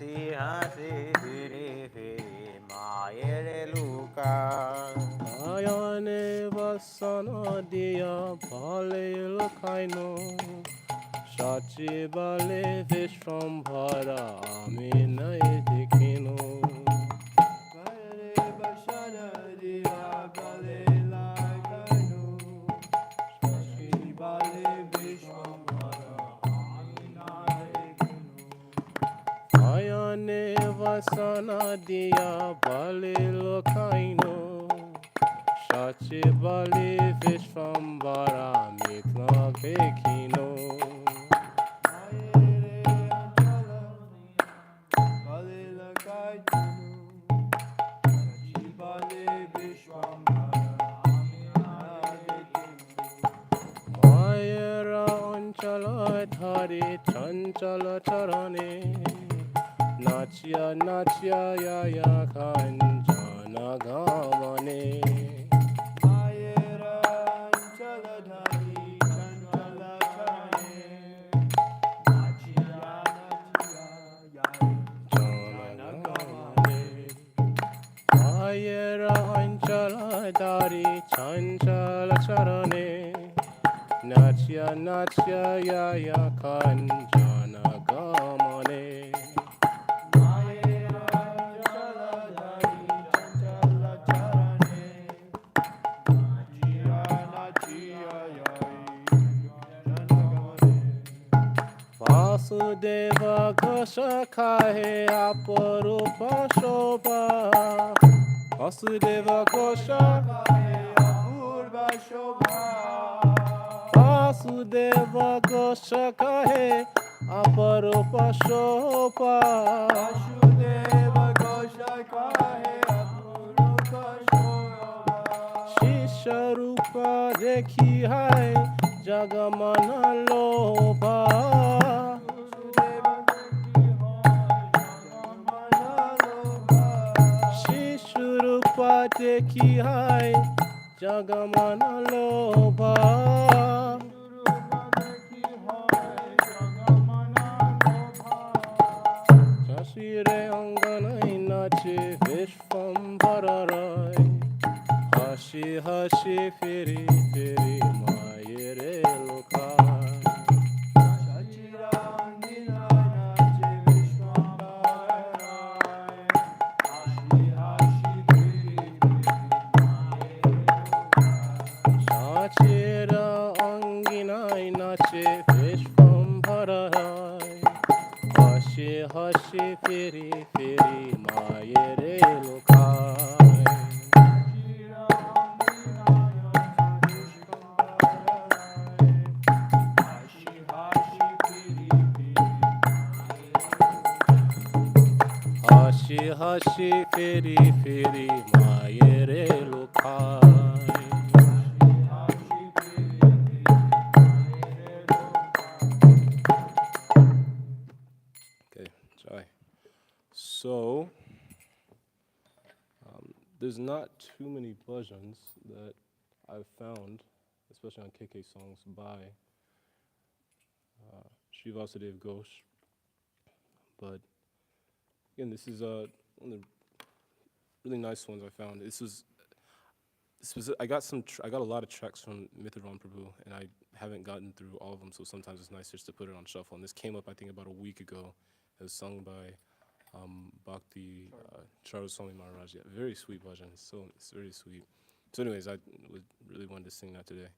hasi hasi firi firi mayere luka. Ayane vasana diya bale lokaino. Shachi bale vishvambhara aminai dikino. Ayane vasana diya bale lokaino. Shachi bale vishvambhara aminai dikino. Ayane vasana diya bale lokaino. Shachi bale vishvambhara mitla vekino. Mayera anchala dhari chanchala charane. Nachya nachya yaya kanjana gamane. Mayera anchala dhari chanchala charane. Nachya nachya yaya kanjana gamane. Mayera anchala dhari chanchala charane. Nachya nachya yaya kanjana gamane. Mayera anchala dhari chanchala charane. Nachya nachya yaya kanjana gamane. Vasudeva Ghosha kahe aparupa shobha. Vasudeva Ghosha Apurva shobha. Vasudeva Ghosha kahe aparupa shobha. Vasudeva Ghosha kahe apurva shobha. Shisha rupa dekhi hai jagamana lobha. Shisha rupa dekhi hai jagamana lobha. Shashire anganai nache vishvambhararai. Hashi hashi firi firi mayere loka. Shachira anginai nache vishvambhararai. Hashi hashi firi firi mayere lokai. Hashi hashi firi firi mayere lokai. Okay, Jai. So, there's not too many bhajans that I've found, especially on KK songs, by Sri Vasudeva Ghosh. But again, this is one of the really nice ones I found. This was I got a lot of tracks from Mitharan Prabhu, and I haven't gotten through all of them. So sometimes it's nice just to put it on shuffle. And this came up, I think, about a week ago. It was sung by Bhakti Charuswami Maharaj. Yeah, very sweet bhajan. So it's very sweet. So, anyways, I really wanted to sing that today.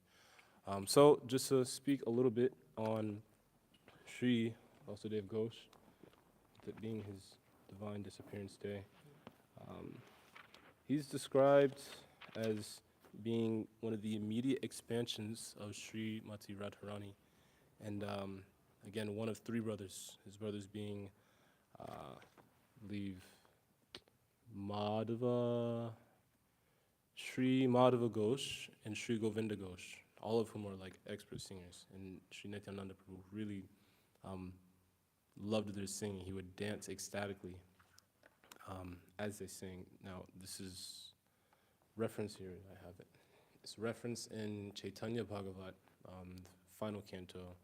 So just to speak a little bit on Sri Vasudeva Ghosh, that being his divine disappearance day. He's described as being one of the immediate expansions of Sri Mati Radharani, and again, one of three brothers. His brothers being, I believe, Madhava, Sri Madhava Ghosh, and Sri Govinda Ghosh, all of whom are like expert singers. And Sri Nityananda Prabhu really loved their singing. He would dance ecstatically as they sing. Now, this is reference here, I have it. It's reference in Chaitanya Bhagavat, final canto,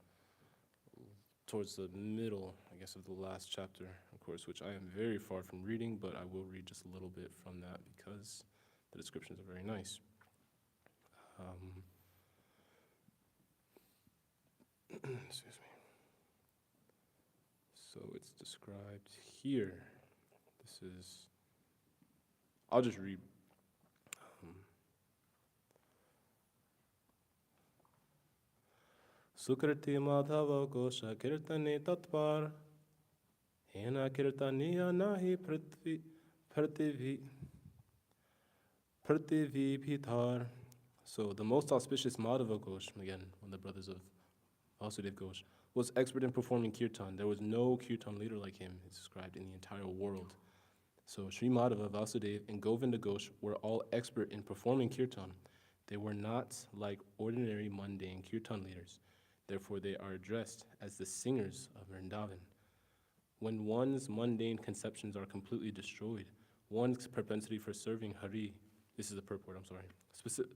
towards the middle, I guess, of the last chapter, of course, which I am very far from reading, but I will read just a little bit from that because the descriptions are very nice. Excuse me. So it's described here. This is, I'll just read. Sukriti madhava Ghosha kirtani tatpar hena kirtaniya nahi prativi pitar. So the most auspicious Madhava Ghosh, again, one of the brothers of Vasudeva Ghosh, was expert in performing kirtan. There was no kirtan leader like him, it's described, in the entire world. So Sri Madhava, Vasudeva, and Govinda Ghosh were all expert in performing kirtan. They were not like ordinary mundane kirtan leaders. Therefore, they are addressed as the singers of Vrindavan. When one's mundane conceptions are completely destroyed, one's propensity for serving Hari, this is the purport, I'm sorry,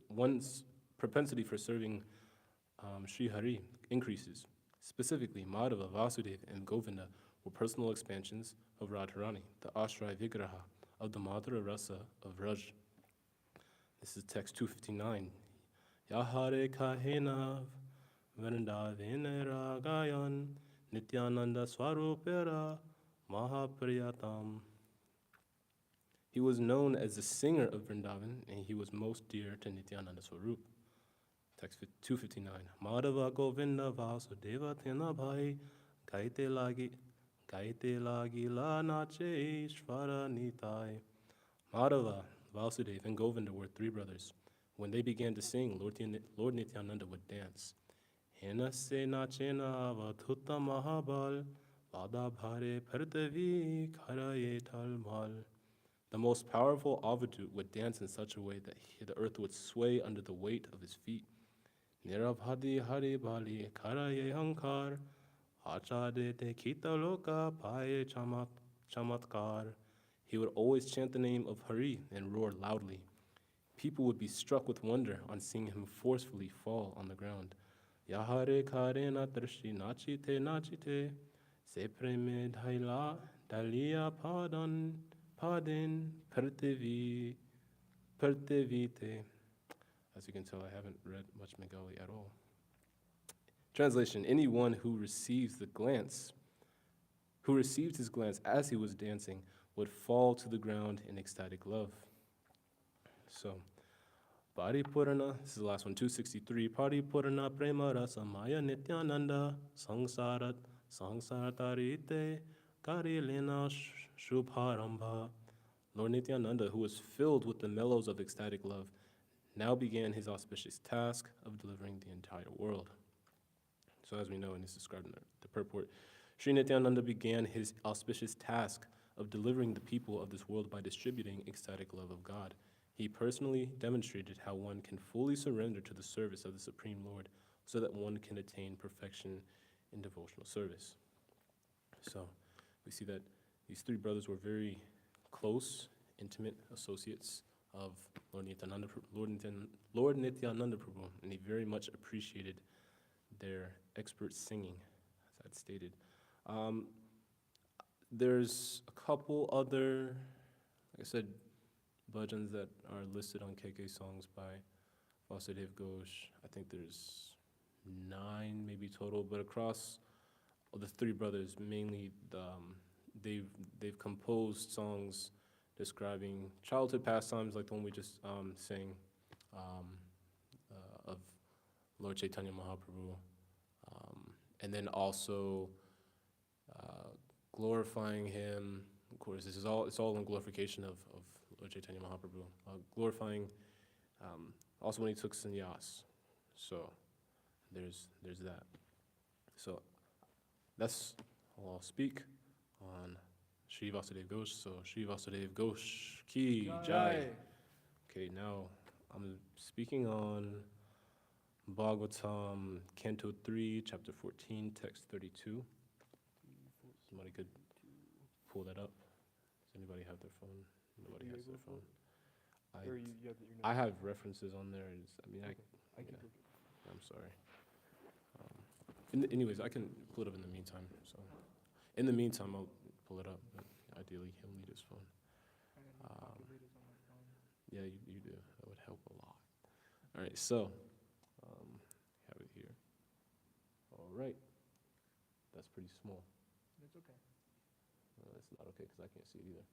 one's propensity for serving Sri Hari increases. Specifically, Madhava, Vasudeva, and Govinda were personal expansions of Radharani, the Ashray Vigraha of the Madhura Rasa of Raj. This is text 259. Ya Hare Kṛṣṇa Vrindavena Ragayan Nityananda Swarupera Mahapriyatam. He was known as the singer of Vrindavan, and he was most dear to Nityananda Swarup. Text 259. Madhava Govinda Vasudeva Tena Bhai Gaite lagi la nache Ishvara Nitai. Madhava, Vasudeva, and Govinda were three brothers. When they began to sing, Lord Nityananda would dance. Hena se nachena avadhuta mahabal vada bhare partavi kharaye talmal. The most powerful avadut would dance in such a way that the earth would sway under the weight of his feet. Nirabhadi hari bali kharaye hankar achade te kita loka paye chamatkar. He would always chant the name of Hari and roar loudly. People would be struck with wonder on seeing him forcefully fall on the ground. Ya Hare Kṛṣṇa Trishti nachite se preme dalia padin pertivite. As you can tell, I haven't read much Bengali at all. Translation: anyone who received his glance as he was dancing would fall to the ground in ecstatic love. So, Paripurana, this is the last one, 263. Paripurana prema rasa maya nityananda sangsaratarite karilena shubharambha. Lord Nityananda, who was filled with the mellows of ecstatic love, now began his auspicious task of delivering the entire world. So as we know, and it's described in the purport, Sri Nityananda began his auspicious task of delivering the people of this world by distributing ecstatic love of God. He personally demonstrated how one can fully surrender to the service of the Supreme Lord so that one can attain perfection in devotional service. So we see that these three brothers were very close, intimate associates of Lord Nityananda Prabhu, and he very much appreciated their expert singing, as I'd stated. There's a couple other, like I said, bhajans that are listed on KK songs by Vasudeva Ghosh. I think there's 9 maybe total, but across the three brothers, mainly they've composed songs describing childhood pastimes, like the one we just sang of Lord Chaitanya Mahaprabhu, and then also glorifying him. Of course, it's all in glorification of Lord Chaitanya Mahaprabhu, glorifying also when he took sannyas. So there's that. So that's all I'll speak on Shri Vasudeva Ghosh. So Shri Vasudeva Ghosh ki jai. Okay, now I'm speaking on Bhagavatam, Canto 3, Chapter 14, Text 32. Somebody could pull that up. Does anybody have their phone? Nobody has their phone. I have references on there. I'm sorry. Anyways, I can pull it up in the meantime. So, in the meantime, I'll pull it up. But ideally, he'll need his phone. Yeah, you do. That would help a lot. All right, so have it here. All right, that's pretty small. It's okay. It's not okay because I can't see it either.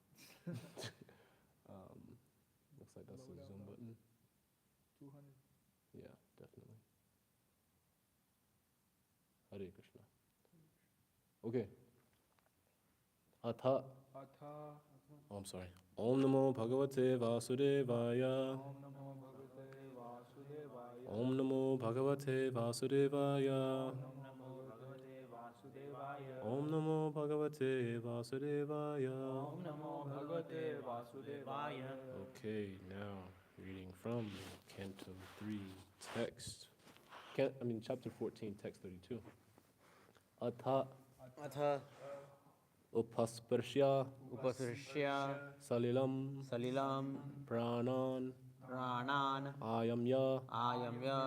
Looks like that's the zoom button. 200. Yeah, definitely. Hare Krishna. Okay. Atha. Atha. Oh, I'm sorry. Om Namo Bhagavate Vasudevaya. Om Namo Bhagavate Vasudevaya. Om Namo Bhagavate Vasudevaya. Om Namo Bhagavate Vasudevaya. Om Namo Bhagavate Vasudevaya. Om Namo Bhagavate Vasudevaya. Okay, now reading from Canto 3, text. Chapter 14, text 32. Atha atha upaspṛśya upaspṛśya salilam salilam prāṇān prāṇān āyamya āyamya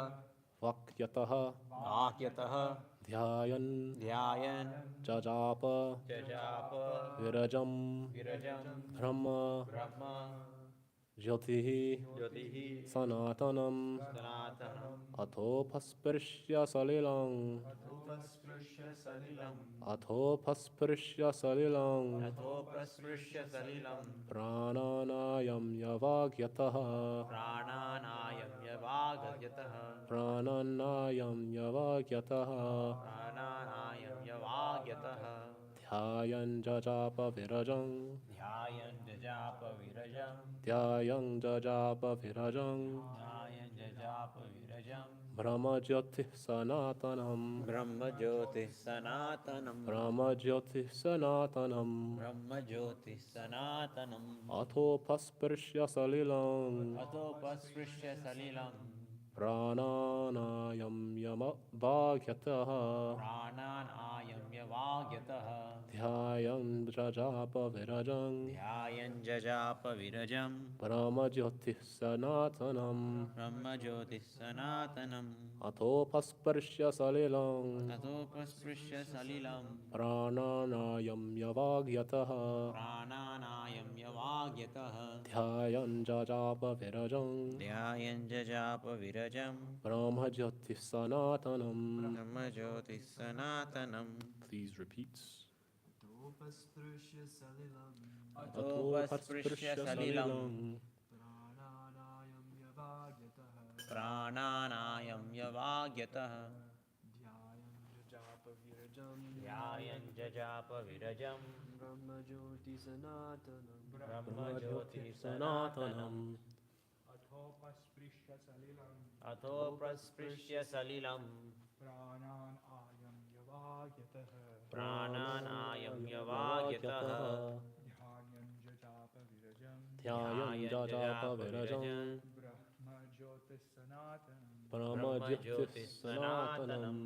vāk-yataḥ vāk-yataḥ dhyāyan jajāpa virajam brahma jyotiḥ sanātanam athopaspṛśya salilaṁ athopaspṛśya salilam prāṇān āyamya vāg-yataḥ prāṇān āyamya vāk-yataḥ dhyāyañ jajāpa virajam dhyāyañ jajāpa virajam brahma jyotiḥ sanātanam brahma jyotiḥ sanātanam brahma jyotiḥ sanātanam brahma jyotiḥ sanātanam athopaspṛśya salilam athopaspṛśya salilam prāṇān āyamya vāk-yataḥ prāṇān āyamya vāg-yataḥ dhyāyañ jajāpa virajam dhyāyañ jajāpa virajam brahma jyotiḥ sanātanam brahma jyotiḥ sanātanam athopaspṛśya salilam athopaspṛśya salilam prāṇān āyamya vāk-yataḥ prāṇān āyamya vāg-yataḥ dhyāyañ jajāpa virajam dhyāyañ jajāpa virajam brahma jyotiḥ sanātanam. brahma jyotiḥ sanātanam. Please repeat. Upaspṛśya salilam. athopaspṛśya salilam Prāṇānāyamya vāg-yataḥ. prāṇānāyamya vāg-yataḥ Dhyāyañ jajāpa virajam. dhyāyañ jajāpa virajam Brahma jyoti sanātanam. brahma jyotiḥ sanātanam Athopaspṛśya salilam. athopaspṛśya salilam Prāṇānāyamya vāg-yataḥ. prāṇānāyamya vāg-yataḥ Dhyāyañ jajāpa virajam. Dhyāyañ jajāpa virajam. Brahma jyoti sanātanam. Brahma jyotiḥ sanātanam.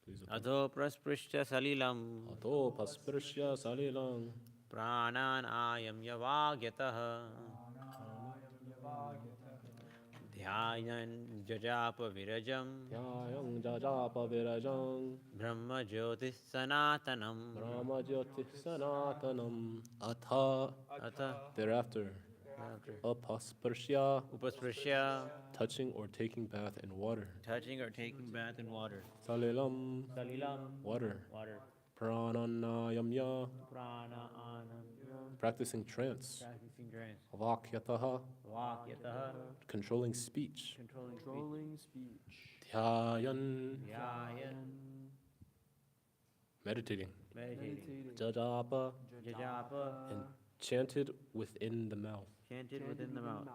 Please repeat. athopaspṛśya salilam athopaspṛśya salilam prāṇānāyamya vāg-yataḥ Prāṇānāyamya vāg-yataḥ. dhyāyañ jajāpa virajam dhyāyañ jajāpa virajam brahma jyotiḥ sanātanam brahma jyotiḥ sanātanam atha atha thereafter upaspṛśya upaspṛśya touching or taking bath in water touching or taking bath in water salilam salilam water water prāṇān āyamya prāṇān practicing trance practicing trance vāk-yataḥ vāk-yataḥ controlling speech controlling speech dhyāyan dhyāyan meditating meditating jajāpa jajāpa and chanted within the mouth chanted within the mouth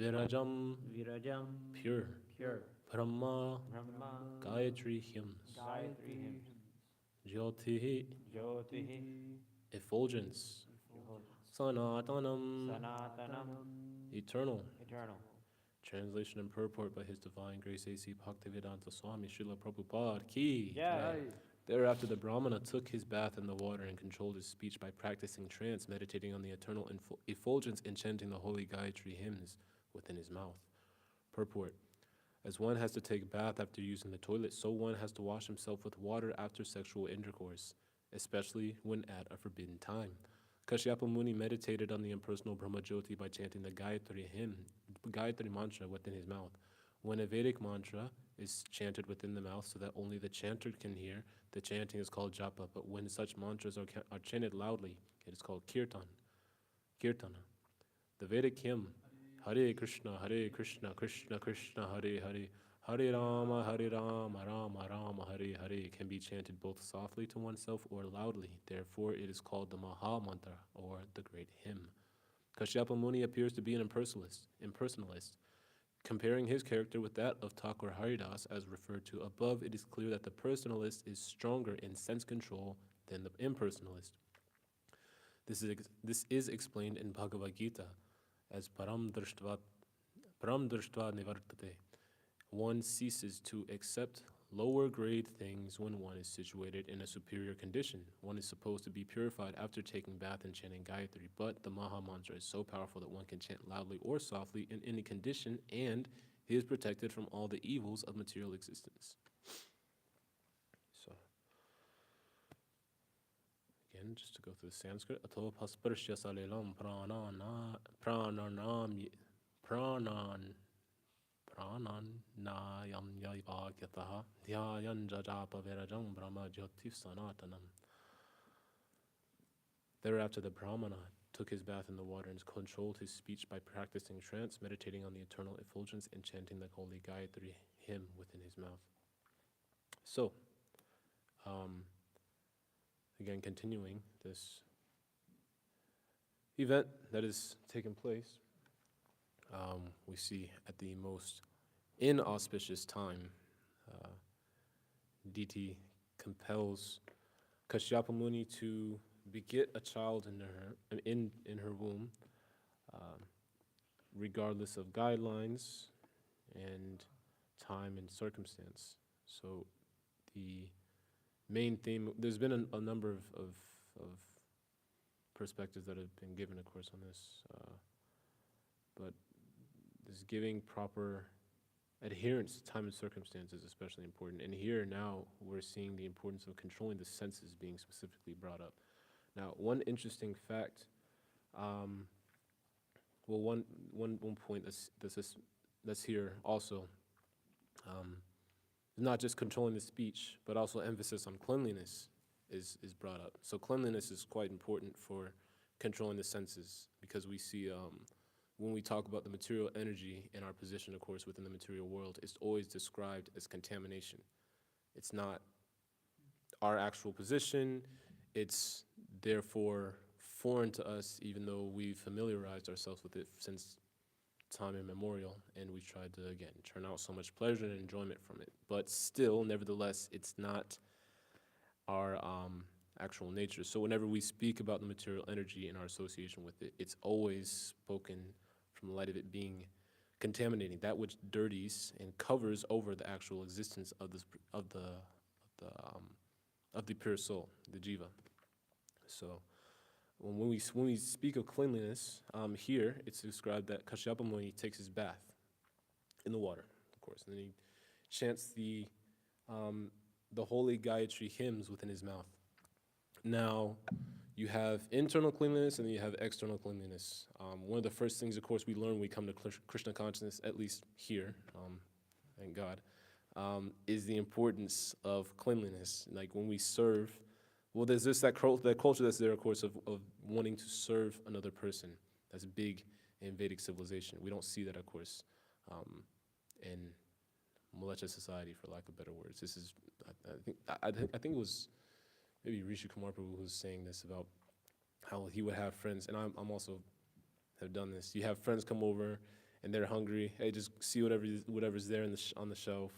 virajam virajam pure pure brahma brahma Gayatri hymns gayatri hymns jyotiḥ jyotiḥ effulgence sanātanam sanātanam eternal eternal. translation and purport by His Divine Grace A.C. Bhaktivedanta Swami Srila Prabhupada Ki. Jai. Thereafter the Brahmana took his bath in the water and controlled his speech by practicing trance, meditating on the eternal effulgence and chanting the holy Gayatri hymns within his mouth. Purport. As one has to take a bath after using the toilet, so one has to wash himself with water after sexual intercourse, especially when at a forbidden time. Kaśyapa Muni meditated on the impersonal Brahma Jyoti by chanting the Gayatri mantra within his mouth. When a Vedic mantra is chanted within the mouth so that only the chanter can hear, the chanting is called japa. But when such mantras are chanted loudly, it is called kirtana. The Vedic hymn, Hare Kṛṣṇa, Hare Kṛṣṇa, Kṛṣṇa Kṛṣṇa, Hare Hare, Hare Rāma, Hare Rāma, Rāma Rāma, Hare Hare, can be chanted both softly to oneself or loudly. Therefore, it is called the mahā-mantra, or the great hymn. Kaśyapa Muni appears to be an impersonalist. Comparing his character with that of Thakur Haridas, as referred to above, it is clear that the personalist is stronger in sense control than the impersonalist. This is explained in Bhagavad Gita as param drishtvā nivartate. One ceases to accept lower grade things when one is situated in a superior condition. One is supposed to be purified after taking bath and chanting Gayatri, but the mahā-mantra is so powerful that one can chant loudly or softly in any condition, and he is protected from all the evils of material existence. So, again, just to go through the Sanskrit, athopaspṛśya salilaṁ prāṇān āyamya vāk-yataḥ dhyāyañ jajāpa virajam brahma jyotiḥ sanātanam. Thereafter the Brahmana took his bath in the water and controlled his speech by practicing trance, meditating on the eternal effulgence, and chanting the holy Gayatri hymn within his mouth. So, again, continuing this event that is taking place, we see at the most inauspicious time, Diti compels Kaśyapa Muni to beget a child in her womb, regardless of guidelines and time and circumstance. So the main theme, there's been a number of perspectives that have been given, of course, on this, but this giving proper adherence to time and circumstance is especially important. And here now we're seeing the importance of controlling the senses being specifically brought up. Now, one interesting fact, one point that's here also, not just controlling the speech, but also emphasis on cleanliness is brought up. So cleanliness is quite important for controlling the senses, because we see when we talk about the material energy and our position, of course, within the material world, it's always described as contamination. It's not our actual position. It's therefore foreign to us, even though we've familiarized ourselves with it since time immemorial, and we tried to, again, turn out so much pleasure and enjoyment from it. But still, nevertheless, it's not our actual nature. So whenever we speak about the material energy and our association with it, it's always spoken from the light of it being contaminating, that which dirties and covers over the actual existence of the pure soul, the jiva. So when we speak of cleanliness, here it's described that Kaśyapa Muni takes his bath in the water, of course, and then he chants the holy Gayatri hymns within his mouth. Now, you have internal cleanliness and then you have external cleanliness. One of the first things, of course, we learn when we come to Krishna consciousness, at least here, thank God, is the importance of cleanliness. Like when we serve, well, there's this that culture that's there, of course, of wanting to serve another person. That's big in Vedic civilization. We don't see that, of course, in Malacha society, for lack of better words. This is, I think it was maybe Rishi Kumar Prabhu who's saying this about how he would have friends, and I'm also have done this. You have friends come over and they're hungry. Hey, just see whatever's there on the shelf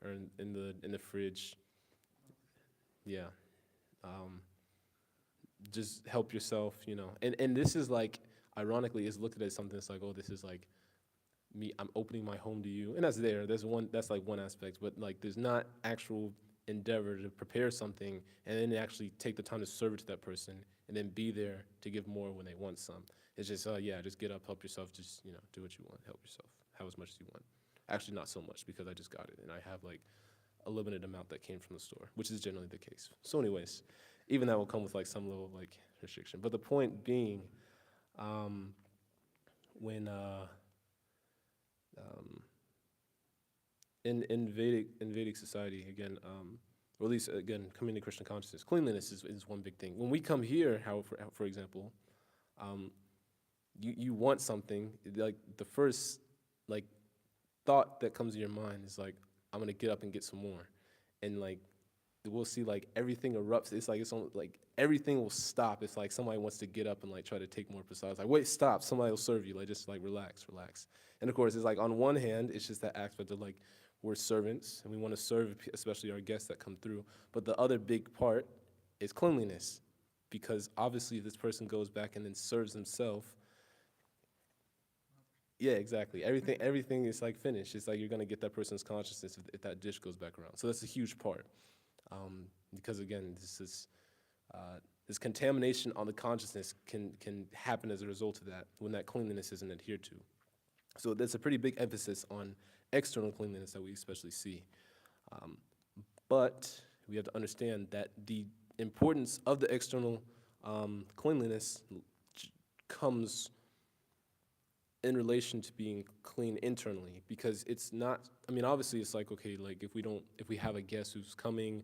or in the fridge. Yeah. Just help yourself, you know. And this is like, ironically, is looked at as something that's like, oh, this is like me, I'm opening my home to you. And that's that's like one aspect, but like there's not actual endeavor to prepare something and then actually take the time to serve it to that person and then be there to give more when they want some. It's just, yeah, just get up, help yourself, just, you know, do what you want, help yourself, have as much as you want. Actually, not so much because I just got it, and I have like a limited amount that came from the store, which is generally the case. So anyways, even that will come with like some level of like restriction. But the point being, when in Vedic society, again, or at least again, coming to Krishna consciousness, cleanliness is one big thing. When we come here, for example, you want something, like the first like thought that comes to your mind is like, I'm gonna get up and get some more, and like we'll see like everything erupts. It's like like everything will stop. It's like somebody wants to get up and like try to take more prasad. It's like, wait, stop! Somebody will serve you. Like just like relax. And of course, it's like on one hand, it's just that aspect of like we're servants and we want to serve, especially our guests that come through. But the other big part is cleanliness, because obviously if this person goes back and then serves himself. Yeah, exactly. Everything is like finished. It's like you're gonna get that person's consciousness if that dish goes back around. So that's a huge part, because again, this contamination on the consciousness can happen as a result of that when that cleanliness isn't adhered to. So there's a pretty big emphasis on external cleanliness that we especially see, but we have to understand that the importance of the external cleanliness comes in relation to being clean internally, because it's not, I mean, obviously it's like, okay, like if we have a guest who's coming,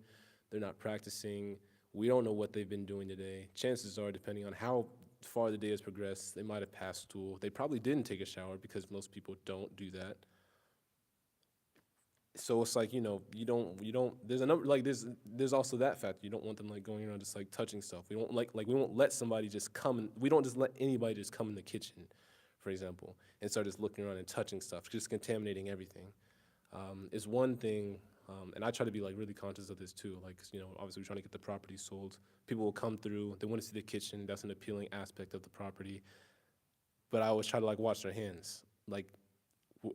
they're not practicing, we don't know what they've been doing today. Chances are, depending on how far the day has progressed, they might have passed stool. They probably didn't take a shower, because most people don't do that. So it's like, you don't, there's a number, like there's also that factor. You don't want them like going around just like touching stuff. We won't we won't let somebody just come we don't just let anybody just come in the kitchen, for example, and start just looking around and touching stuff, just contaminating everything. Is one thing, and I try to be like really conscious of this too. Like, obviously we're trying to get the property sold. People will come through, they want to see the kitchen. That's an appealing aspect of the property. But I always try to like watch their hands. Like,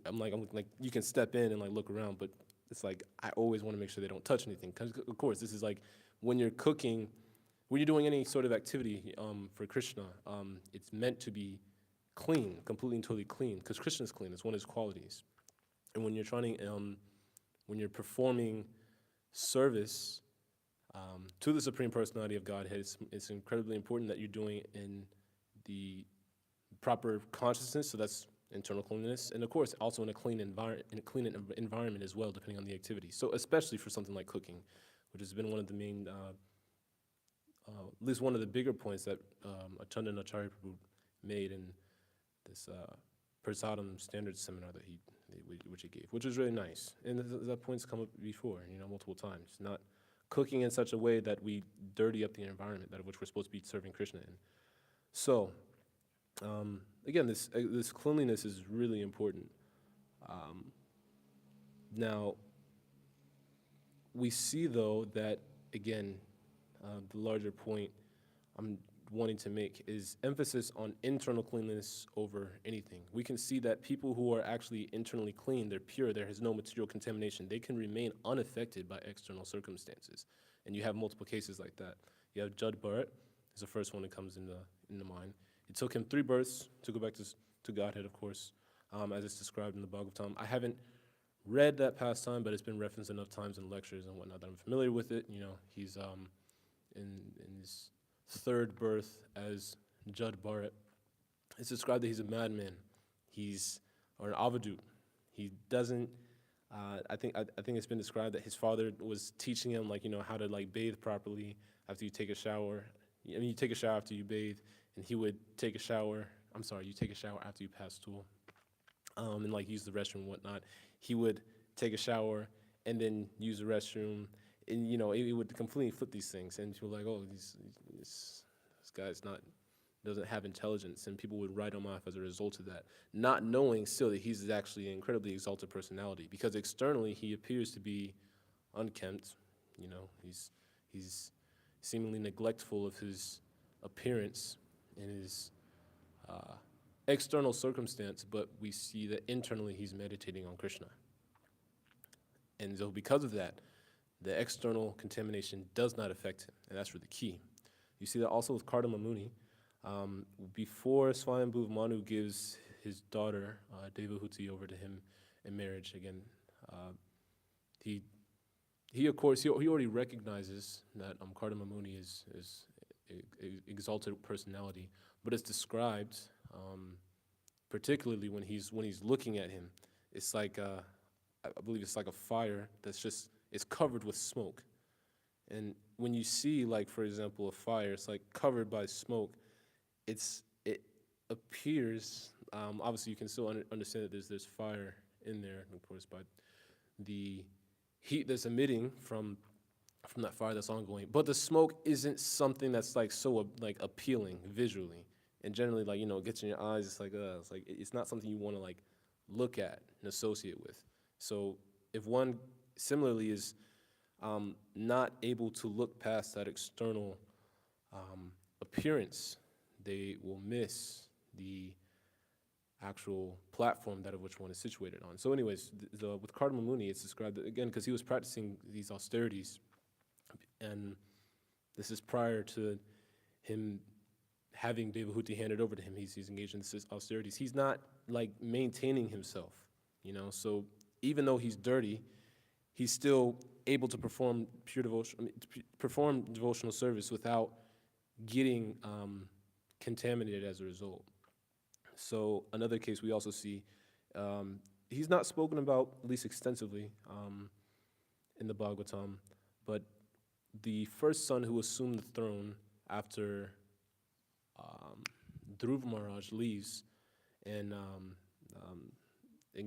I'm like, you can step in and like look around, but it's like, I always want to make sure they don't touch anything. Because of course, this is like, when you're cooking, when you're doing any sort of activity for Krishna, it's meant to be clean, completely and totally clean, because Krishna is clean. It's one of his qualities. And when you're trying, when you're performing service to the Supreme Personality of Godhead, it's incredibly important that you're doing it in the proper consciousness. So that's internal cleanliness, and of course also in a clean environment as well, depending on the activity. So especially for something like cooking, which has been one of the main, at least one of the bigger points that Chandan Acharya Prabhu made in this Prasadam standards seminar that which he gave, which was really nice. And that point's come up before, multiple times. Not cooking in such a way that we dirty up the environment that which we're supposed to be serving Krishna in. So, again, this cleanliness is really important. Now, we see though that, again, the larger point I'm wanting to make is emphasis on internal cleanliness over anything. We can see that people who are actually internally clean, they're pure, there is no material contamination, they can remain unaffected by external circumstances. And you have multiple cases like that. You have Jud Bharat, is the first one that comes in the mind. It took him 3 births to go back to Godhead, of course, as it's described in the Bhagavatam. I haven't read that pastime, but it's been referenced enough times in lectures and whatnot that I'm familiar with it. He's in his 3rd birth as Jud Bharat. It's described that he's a madman. Or an avadut. He doesn't. I think it's been described that his father was teaching him how to bathe properly after you take a shower. You take a shower after you bathe, and he would take a shower. You take a shower after you pass stool, and use the restroom and whatnot. He would take a shower and then use the restroom, and he would completely flip these things. And people were like, oh, this guy's doesn't have intelligence, and people would write him off as a result of that, not knowing still that he's actually an incredibly exalted personality, because externally he appears to be unkempt. He's seemingly neglectful of his appearance and his external circumstance, but we see that internally he's meditating on Krishna. And so because of that, the external contamination does not affect him, and that's really key. You see that also with Kaśyapa Muni. Before Swayambhuv Manu gives his daughter Devahuti over to him in marriage. Again, he of course he already recognizes that Kaśyapa Muni is exalted personality, but it's described particularly when he's looking at him. It's like I believe it's like a fire it's covered with smoke. And when you see, like, for example, a fire, it's like covered by smoke. It appears, obviously you can still understand that there's fire in there, of course, but the heat that's emitting from that fire that's ongoing. But the smoke isn't something that's like so like appealing visually. And generally, like, it gets in your eyes. It's like it's not something you want to like look at and associate with. So if one similarly is not able to look past that external appearance, they will miss the actual platform that of which one is situated on. So anyways, with Kaśyapa Muni, it's described that, again, because he was practicing these austerities, and this is prior to him having Devahuti handed over to him. He's engaged in these austerities. He's not like maintaining himself, so even though he's dirty, he's still able to perform devotional service without getting contaminated as a result. So another case we also see, he's not spoken about, at least extensively, in the Bhagavatam, but the first son who assumed the throne after Dhruva Maharaj leaves and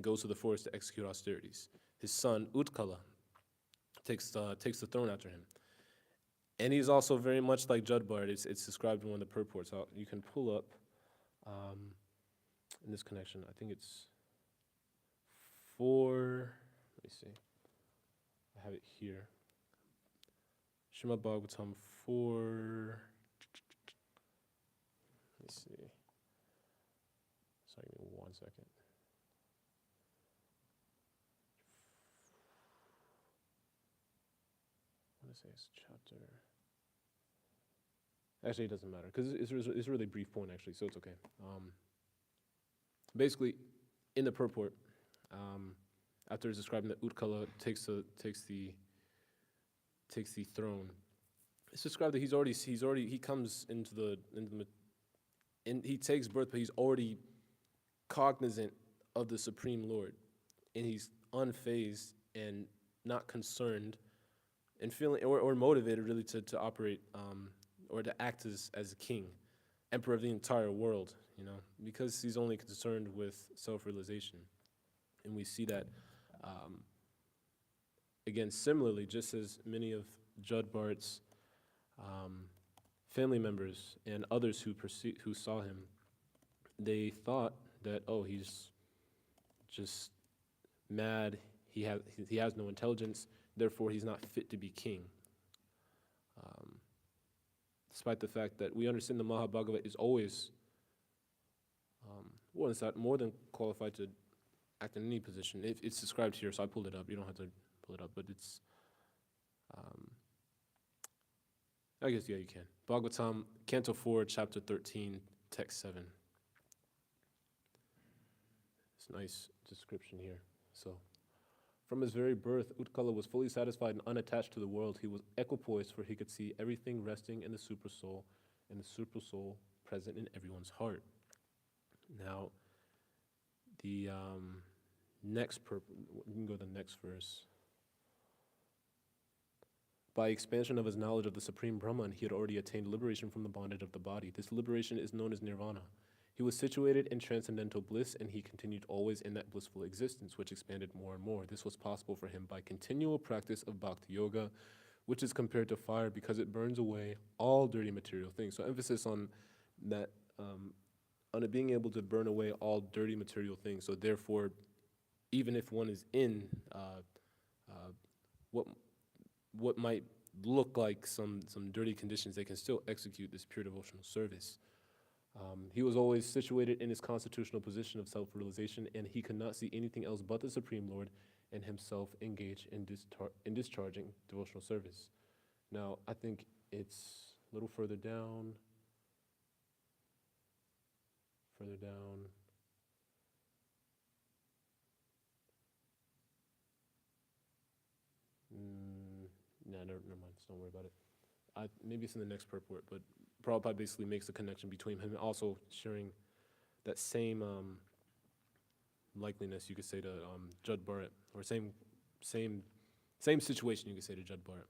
goes to the forest to execute austerities. His son Utkala takes the throne after him, and he's also very much like Jadbard. It's described in one of the purports. You can pull up in this connection. I think it's 4. Let me see. I have it here. Srimad Bhagavatam 4. Let me see. Sorry, give me 1 second. I want to say it's chapter. Actually, it doesn't matter because it's a really brief point, actually, so it's okay. Basically, in the purport, after it's describing that Utkala takes the throne, it's described that he comes he takes birth, but he's already cognizant of the Supreme Lord, and he's unfazed and not concerned, and feeling or motivated really to operate or to act as a king, emperor of the entire world, because he's only concerned with self-realization. And we see that again similarly, just as many of Jadbard's family members and others who saw him, they thought that, oh, he's just mad, he has no intelligence, therefore he's not fit to be king. Despite the fact that we understand the Mahabhagavata is always more than qualified to act in any position. It's described here, so I pulled it up. You don't have to pull it up, but it's, I guess, yeah, you can. Bhagavatam, Canto 4, Chapter 13, Text 7. It's a nice description here. So, from his very birth, Utkala was fully satisfied and unattached to the world. He was equipoised, for he could see everything resting in the supersoul, and the supersoul present in everyone's heart. Now, the next you can go to the next verse. By expansion of his knowledge of the Supreme Brahman, he had already attained liberation from the bondage of the body. This liberation is known as nirvana. He was situated in transcendental bliss, and he continued always in that blissful existence, which expanded more and more. This was possible for him by continual practice of bhakti yoga, which is compared to fire because it burns away all dirty material things. So emphasis on that, on it being able to burn away all dirty material things. So therefore, even if one is in what might look like some dirty conditions, they can still execute this pure devotional service. He was always situated in his constitutional position of self-realization, and he could not see anything else but the Supreme Lord and himself engaged in discharging devotional service. Now, I think it's a little further down. never mind, so don't worry about it. Maybe it's in the next purport, but Prabhupada basically makes the connection between him and also sharing that same likeliness, you could say, to Jud Bharat, or same situation, you could say, to Jud Bharat.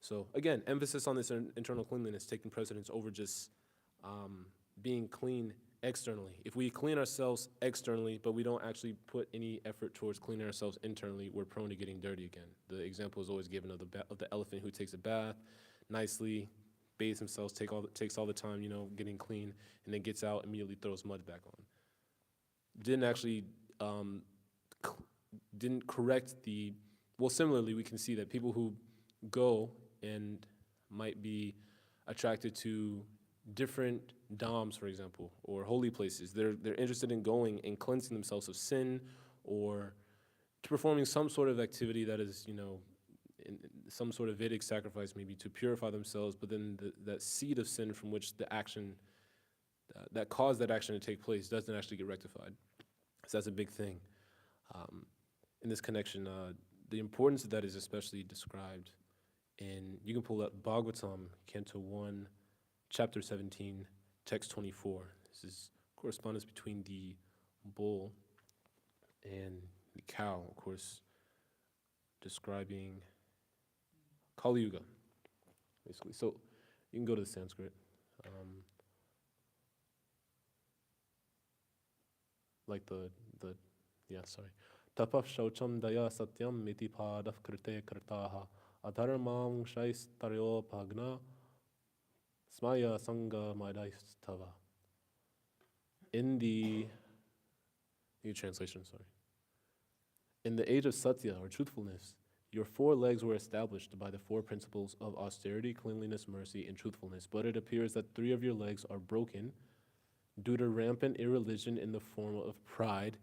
So again, emphasis on this internal cleanliness taking precedence over just being clean externally. If we clean ourselves externally, but we don't actually put any effort towards cleaning ourselves internally, we're prone to getting dirty again. The example is always given of the elephant who takes a bath nicely, bathes himself, takes all the time, getting clean, and then gets out, immediately throws mud back on. Didn't actually, didn't correct similarly, we can see that people who go and might be attracted to different dhams, for example, or holy places. They're interested in going and cleansing themselves of sin, or to performing some sort of activity that is, in some sort of Vedic sacrifice, maybe to purify themselves. But then that seed of sin from which the action, that caused that action to take place, doesn't actually get rectified. So that's a big thing. In this connection, the importance of that is especially described in, you can pull up Bhagavatam, Canto 1, Chapter 17, Text 24. This is correspondence between the bull and the cow, of course, describing Kali Yuga, basically. So you can go to the Sanskrit. Tapah shaucham daya satyam miti padav krite kritaha adharmam shaistaryo bhagna smaya sangha madaistava. In the new translation, sorry. In the age of Satya, or truthfulness, your 4 legs were established by the 4 principles of austerity, cleanliness, mercy, and truthfulness, but it appears that 3 of your legs are broken due to rampant irreligion in the form of pride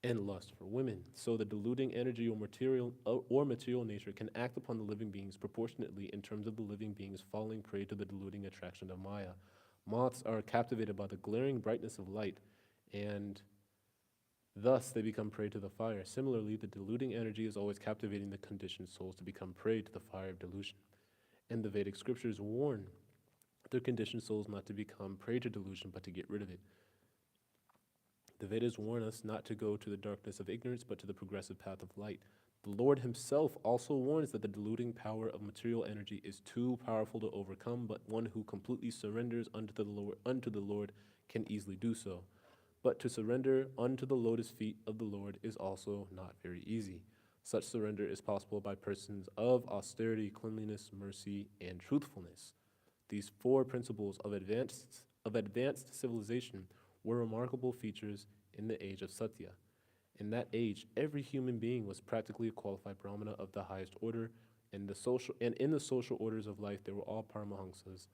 and lust for women. So the deluding energy or material nature can act upon the living beings proportionately in terms of the living beings falling prey to the deluding attraction of Maya. Moths are captivated by the glaring brightness of light, and thus they become prey to the fire. Similarly, the deluding energy is always captivating the conditioned souls to become prey to the fire of delusion. And the Vedic scriptures warn their conditioned souls not to become prey to delusion, but to get rid of it. The Vedas warn us not to go to the darkness of ignorance, but to the progressive path of light. The Lord himself also warns that the deluding power of material energy is too powerful to overcome, but one who completely surrenders unto the Lord can easily do so. But to surrender unto the lotus feet of the Lord is also not very easy. Such surrender is possible by persons of austerity, cleanliness, mercy, and truthfulness. These 4 principles of advanced civilization were remarkable features in the age of Satya. In that age, every human being was practically a qualified brahmana of the highest order, and in the social orders of life, they were all paramahamsas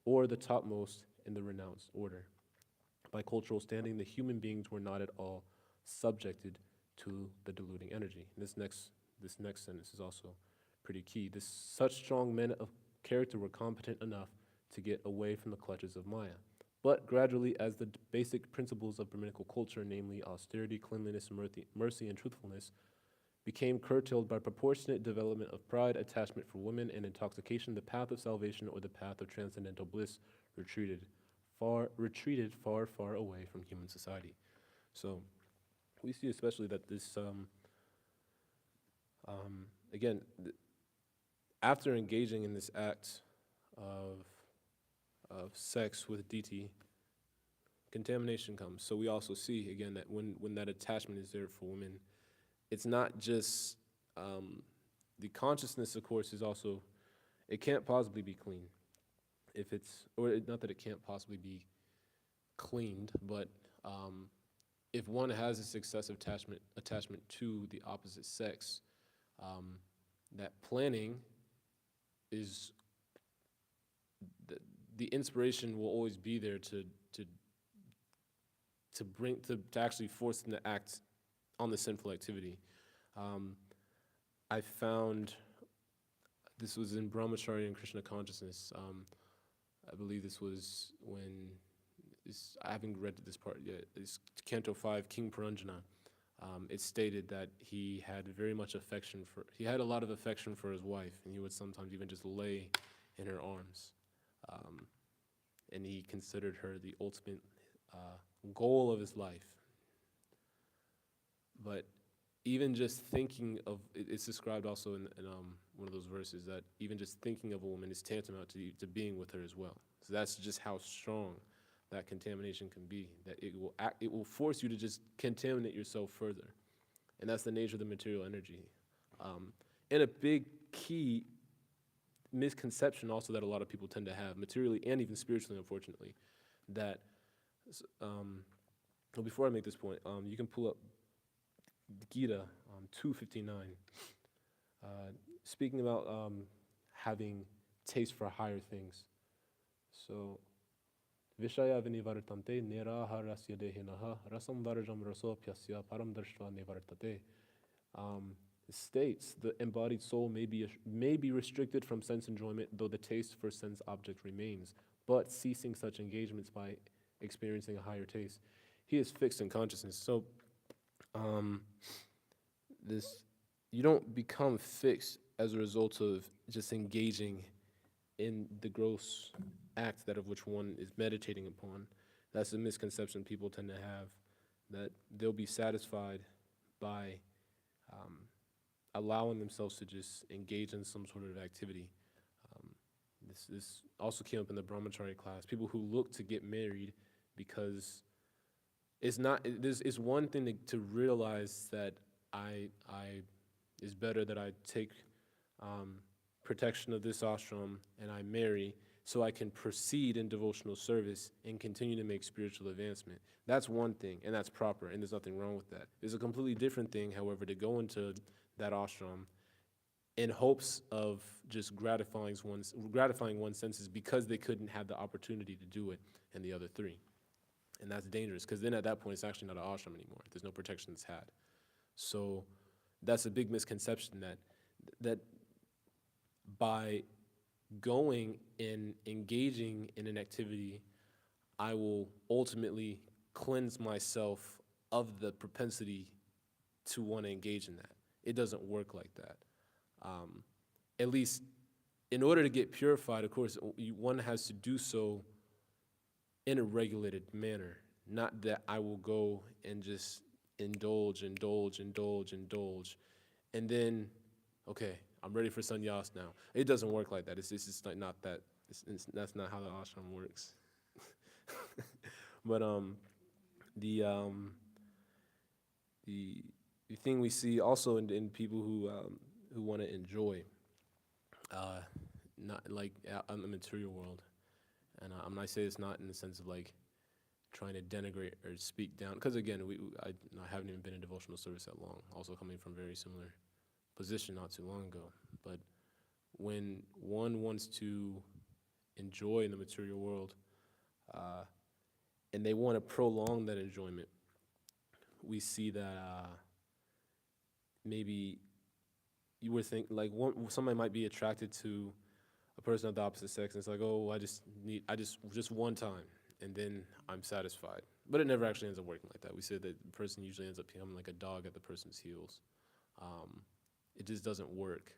or the topmost in the renounced order. By cultural standing, the human beings were not at all subjected to the deluding energy. This next sentence is also pretty key. Such strong men of character were competent enough to get away from the clutches of Maya. But gradually, as the basic principles of Brahminical culture, namely austerity, cleanliness, mercy, and truthfulness, became curtailed by proportionate development of pride, attachment for women, and intoxication, the path of salvation or the path of transcendental bliss retreated far away from human society. So we see especially that this, again, after engaging in this act of sex with deity, contamination comes. So we also see, again, that when that attachment is there for women, it's not just, the consciousness, of course, is also, it can't possibly be clean. Not that it can't possibly be cleaned, but if one has this excessive attachment to the opposite sex, that planning is, the inspiration will always be there to actually force them to act on the sinful activity. I found, this was in Brahmacharya and Krishna consciousness. I believe this was when, I haven't read this part yet, it's Canto 5, King Puranjana. It stated that he had a lot of affection for his wife, and he would sometimes even just lay in her arms. And he considered her the ultimate goal of his life. But even just thinking of, it's described also in one of those verses, that even just thinking of a woman is tantamount to being with her as well. So that's just how strong that contamination can be, that it will force you to just contaminate yourself further. And that's the nature of the material energy. And a big key misconception also that a lot of people tend to have, materially and even spiritually, unfortunately, that, well, before I make this point, you can pull up Gita 2:59, speaking about having taste for higher things. So, Vishaya vinivartante neraha rasya dehinaha rasam virajam athopaspṛśya param darshva nivartate. It states the embodied soul may be restricted from sense enjoyment, though the taste for sense object remains, but ceasing such engagements by experiencing a higher taste, he is fixed in consciousness. So, you don't become fixed as a result of just engaging in the gross act that of which one is meditating upon. That's a misconception people tend to have, that they'll be satisfied by allowing themselves to just engage in some sort of activity. This also came up in the brahmachari class. People who look to get married because it's one thing to realize that it's better that I take protection of this ashram and I marry so I can proceed in devotional service and continue to make spiritual advancement. That's one thing, and that's proper, and there's nothing wrong with that. There's a completely different thing, however, to go into that ashram in hopes of just gratifying one's senses because they couldn't have the opportunity to do it in the other three. And that's dangerous, because then at that point, it's actually not an ashram anymore. There's no protection that's had. So that's a big misconception that by going and engaging in an activity, I will ultimately cleanse myself of the propensity to want to engage in that. It doesn't work like that. At least in order to get purified, of course, one has to do so in a regulated manner, not that I will go and just indulge, and then, okay, I'm ready for sannyas now. It doesn't work like that. It's just not that. That's not how the ashram works. But the thing we see also in people who want to enjoy, not like in the material world, and I say it's not in the sense of like trying to denigrate or speak down, because again, I haven't even been in devotional service that long, also coming from a very similar position not too long ago. But when one wants to enjoy in the material world, and they want to prolong that enjoyment, we see that maybe you would think like somebody might be attracted to a person of the opposite sex, and it's like, oh, I just one time, and then I'm satisfied. But it never actually ends up working like that. We said that the person usually ends up becoming like a dog at the person's heels. It just doesn't work.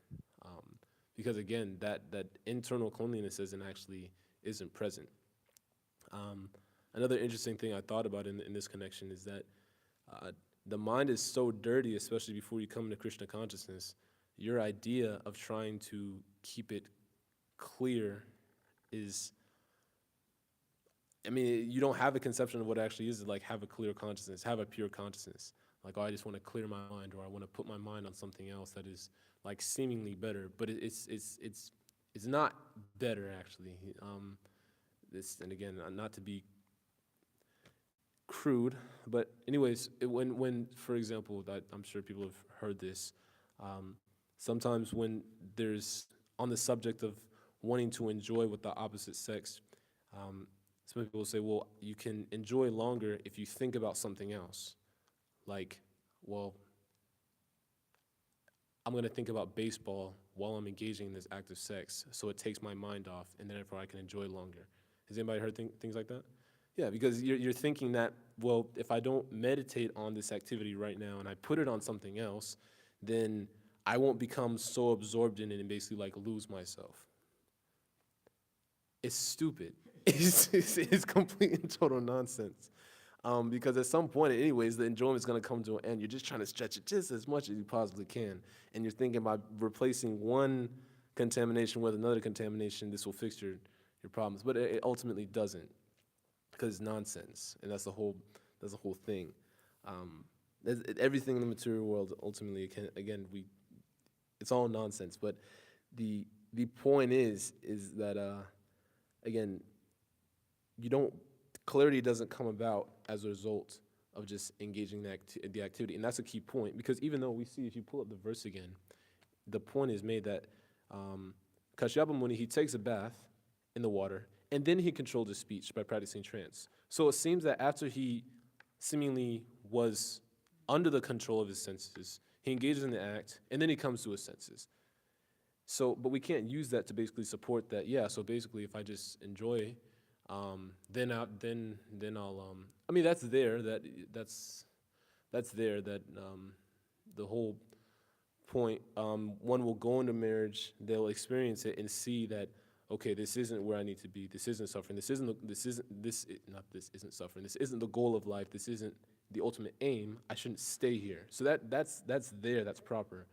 Because again, that internal cleanliness isn't present. Another interesting thing I thought about in this connection is that the mind is so dirty, especially before you come into Krishna consciousness. Your idea of trying to keep it clear is, you don't have a conception of what it actually is like have a clear consciousness, have a pure consciousness. Like, oh, I just want to clear my mind, or I want to put my mind on something else that is like seemingly better, but it's not better actually. And again, not to be crude, but anyways, when for example, that I'm sure people have heard this, sometimes when there's on the subject of wanting to enjoy with the opposite sex, some people say, well, you can enjoy longer if you think about something else. Like, well, I'm going to think about baseball while I'm engaging in this act of sex, so it takes my mind off, and therefore I can enjoy longer. Has anybody heard things like that? Yeah, because you're thinking that, well, if I don't meditate on this activity right now and I put it on something else, then I won't become so absorbed in it and basically like lose myself. It's stupid. It's complete and total nonsense. Because at some point, anyways, the enjoyment is going to come to an end. You're just trying to stretch it just as much as you possibly can. And you're thinking by replacing one contamination with another contamination, this will fix your problems. But it ultimately doesn't, because it's nonsense. And that's the whole thing. Everything in the material world, ultimately, it's all nonsense. But the point is that, again, clarity doesn't come about as a result of just engaging the activity. And that's a key point, because even though we see, if you pull up the verse again, the point is made that Kaśyapa Muni, he takes a bath in the water, and then he controlled his speech by practicing trance. So it seems that after he seemingly was under the control of his senses, he engages in the act, and then he comes to his senses. So, but we can't use that to basically support that, yeah, so basically if I just enjoy, then I'll, I mean, that's there, that's there, that the whole point, one will go into marriage, they'll experience it and see that, okay, this isn't where I need to be, this isn't suffering, this isn't suffering, this isn't the goal of life, this isn't the ultimate aim, I shouldn't stay here. So that's there, that's proper.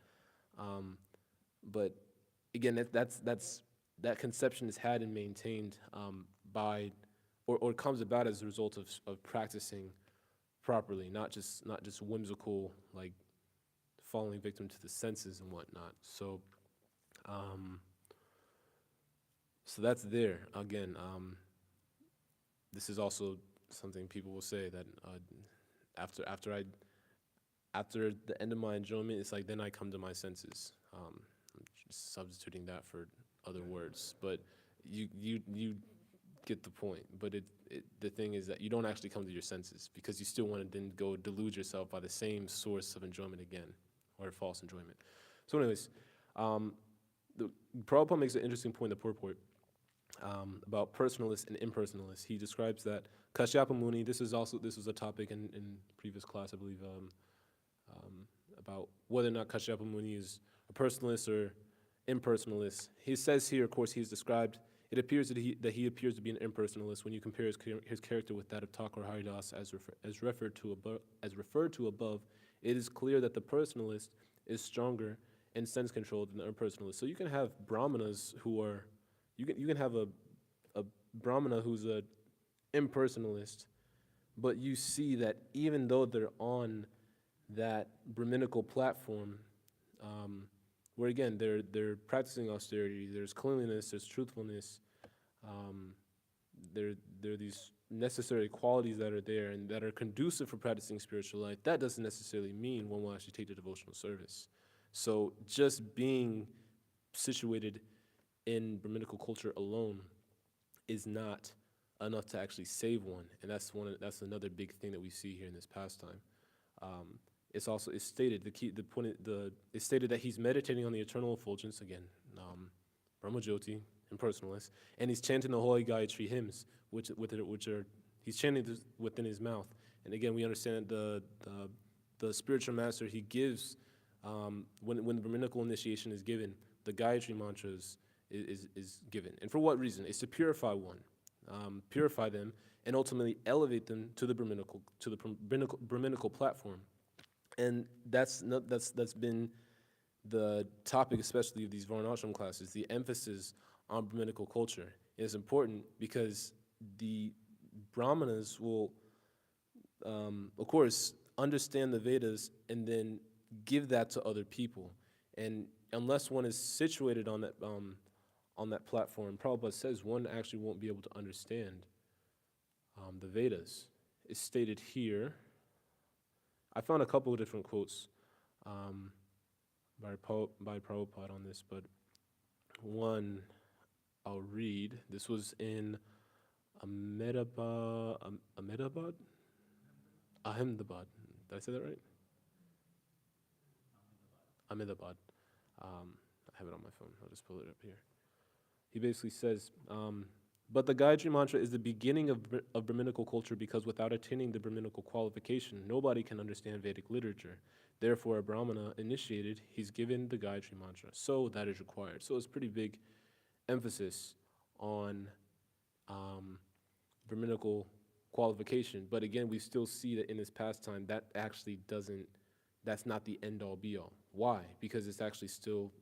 But again, that conception is had and maintained by, or comes about as a result of practicing properly, not just whimsical, like falling victim to the senses and whatnot. So, so that's there. Again, this is also something people will say that after the end of my enjoyment, it's like then I come to my senses. I'm just substituting that for other words, but you get the point. But the thing is that you don't actually come to your senses, because you still want to then go delude yourself by the same source of enjoyment again, or false enjoyment. So anyways, the Prabhupada makes an interesting point in the purport about personalists and impersonalists. He describes that Kaśyapa Muni, this was a topic in previous class, I believe, about whether or not Kaśyapa Muni is a personalist or impersonalist. He says here, of course, he's described, it appears that he appears to be an impersonalist when you compare his character with that of Thakur Haridas as referred to above. It is clear that the personalist is stronger and sense controlled than the impersonalist. So you can have brahmanas who are, you can have a brahmana who's a impersonalist, but you see that even though they're on that Brahminical platform, where again they're practicing austerity, there's cleanliness, there's truthfulness, there are these necessary qualities that are there and that are conducive for practicing spiritual life. That doesn't necessarily mean one will actually take the devotional service. So just being situated in Brahminical culture alone is not enough to actually save one, and that's another big thing that we see here in this pastime. It's stated it's stated that he's meditating on the eternal effulgence again, Brahma Jyoti, impersonalist, and he's chanting the holy Gayatri hymns, which are he's chanting this within his mouth. And again, we understand that the spiritual master, he gives when the Brahminical initiation is given, the Gayatri mantras is given, and for what reason? It's to purify one, purify them, and ultimately elevate them to the Brahminical platform. And that's been the topic, especially of these Varnashram classes, the emphasis on Brahminical culture. It's important because the Brahmanas will, of course, understand the Vedas and then give that to other people. And unless one is situated on that platform, Prabhupada says one actually won't be able to understand the Vedas. It's stated here. I found a couple of different quotes by Prabhupada on this, but one I'll read. This was in Ahmedabad. Did I say that right? Ahmedabad. I have it on my phone. I'll just pull it up here. He basically says, But the Gayatri Mantra is the beginning of Brahminical culture because without attaining the Brahminical qualification, nobody can understand Vedic literature. Therefore, a Brahmana initiated, he's given the Gayatri Mantra. So that is required. So it's pretty big emphasis on Brahminical qualification. But again, we still see that in this pastime, that actually doesn't, that's not the end-all be-all. Why? Because it's actually still,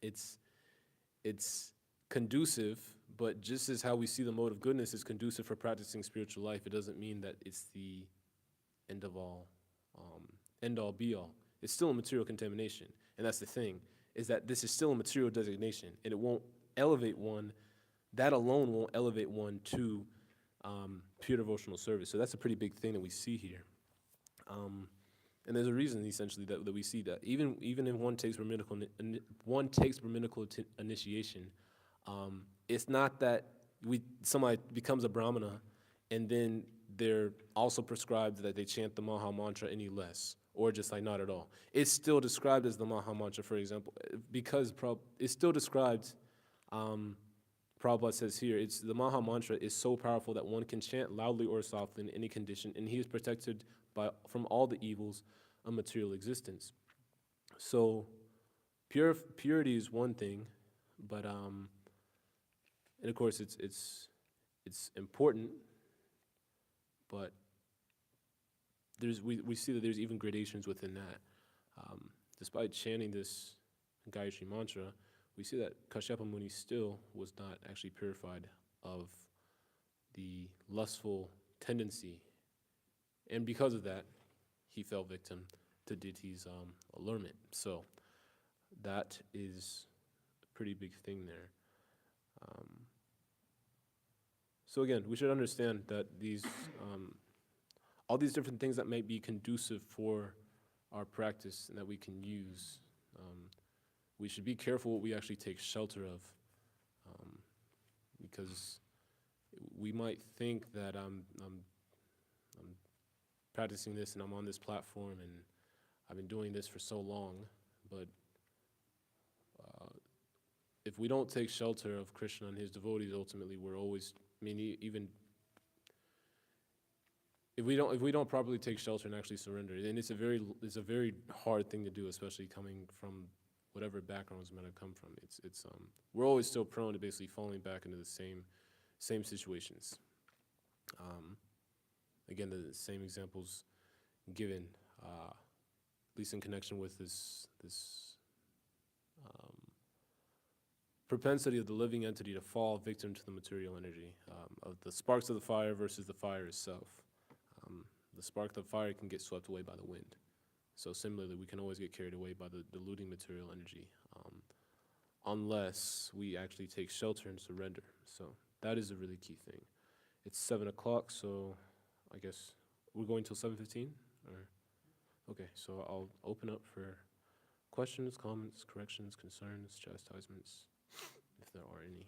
it's conducive, but just as how we see the mode of goodness is conducive for practicing spiritual life, it doesn't mean that it's the end all be all. It's still a material contamination. And that's the thing, is that this is still a material designation, and it won't elevate one, that alone won't elevate one to pure devotional service. So that's a pretty big thing that we see here. And there's a reason, essentially, that we see that. Even if one takes Brahminical initiation, it's not that somebody becomes a Brahmana and then they're also prescribed that they chant the mahā-mantra any less, or just like not at all. It's still described as the mahā-mantra, for example, because it's still described, Prabhupada says here, the mahā-mantra is so powerful that one can chant loudly or softly in any condition, and he is protected from all the evils of material existence. So purity is one thing, but and of course it's important, but we see that there's even gradations within that. Despite chanting this Gayatri Mantra, we see that Kaśyapa Muni still was not actually purified of the lustful tendency, and because of that, he fell victim to deity's allurement. So that is a pretty big thing there. So again, we should understand that these all these different things that might be conducive for our practice and that we can use, we should be careful what we actually take shelter of, because we might think that I'm practicing this and I'm on this platform and I've been doing this for so long, but if we don't take shelter of Krishna and his devotees, ultimately we're always, even if we don't properly take shelter and actually surrender, then it's a very hard thing to do, especially coming from whatever backgrounds might have come from. We're always still prone to basically falling back into the same situations. Again, the same examples given, at least in connection with this propensity of the living entity to fall victim to the material energy, of the sparks of the fire versus the fire itself. The spark of the fire can get swept away by the wind. So similarly, we can always get carried away by the diluting material energy, unless we actually take shelter and surrender. So that is a really key thing. It's 7 o'clock, so I guess we're going till 7:15? Okay, so I'll open up for questions, comments, corrections, concerns, chastisements, if there are any.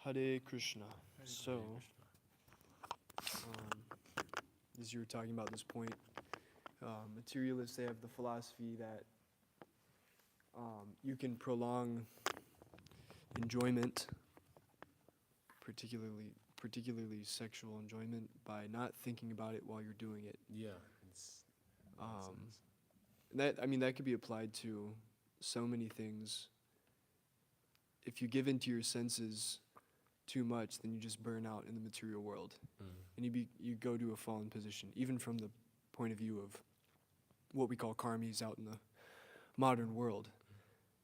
Hare Kṛṣṇa. So, as you were talking about this point, materialists, they have the philosophy that you can prolong enjoyment, particularly sexual enjoyment, by not thinking about it while you're doing it. Yeah, that could be applied to so many things. If you give into your senses too much, then you just burn out in the material world, and you go to a fallen position, even from the point of view of what we call karmis out in the modern world.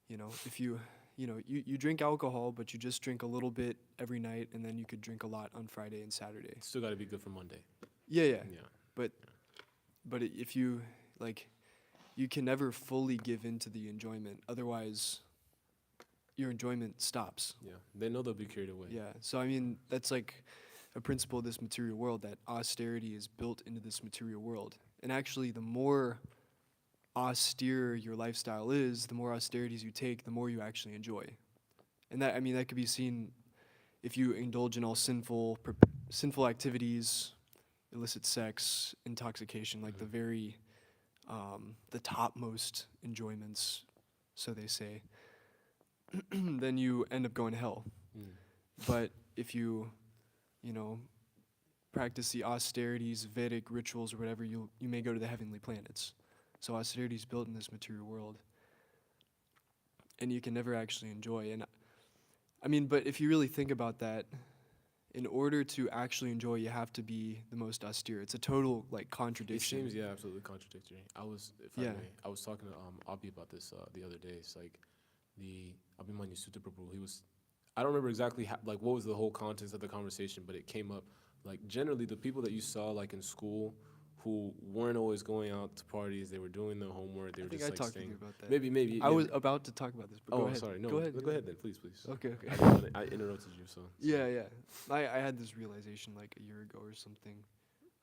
If you drink alcohol, but you just drink a little bit every night, and then you could drink a lot on Friday and Saturday. still got to be good for Monday. Yeah. But if you you can never fully give into the enjoyment. Otherwise, your enjoyment stops. Yeah, they know they'll be carried away. Yeah, so that's like a principle of this material world, that austerity is built into this material world. And actually, the more austere your lifestyle is, the more austerities you take, the more you actually enjoy. And that, I mean, that could be seen if you indulge in all sinful activities, illicit sex, intoxication, like the topmost enjoyments, so they say, then you end up going to hell. But if you practice the austerities, Vedic rituals, or whatever, you may go to the heavenly planets. So austerity is built in this material world, and you can never actually enjoy. And I mean, but if you really think about that, in order to actually enjoy, you have to be the most austere. It's a total contradiction. It seems absolutely contradictory. I was talking to Abhi about this the other day. It's like the Abhimanyu Sutta Prabhu. I don't remember exactly what was the whole context of the conversation, but it came up generally the people that you saw in school who weren't always going out to parties. They were doing their homework. They were just talked to staying. you about that. Maybe. I was about to talk about this, but go ahead. Sorry. No, go ahead. Go ahead then, please. Okay. I interrupted you, so. Yeah. I had this realization a year ago or something,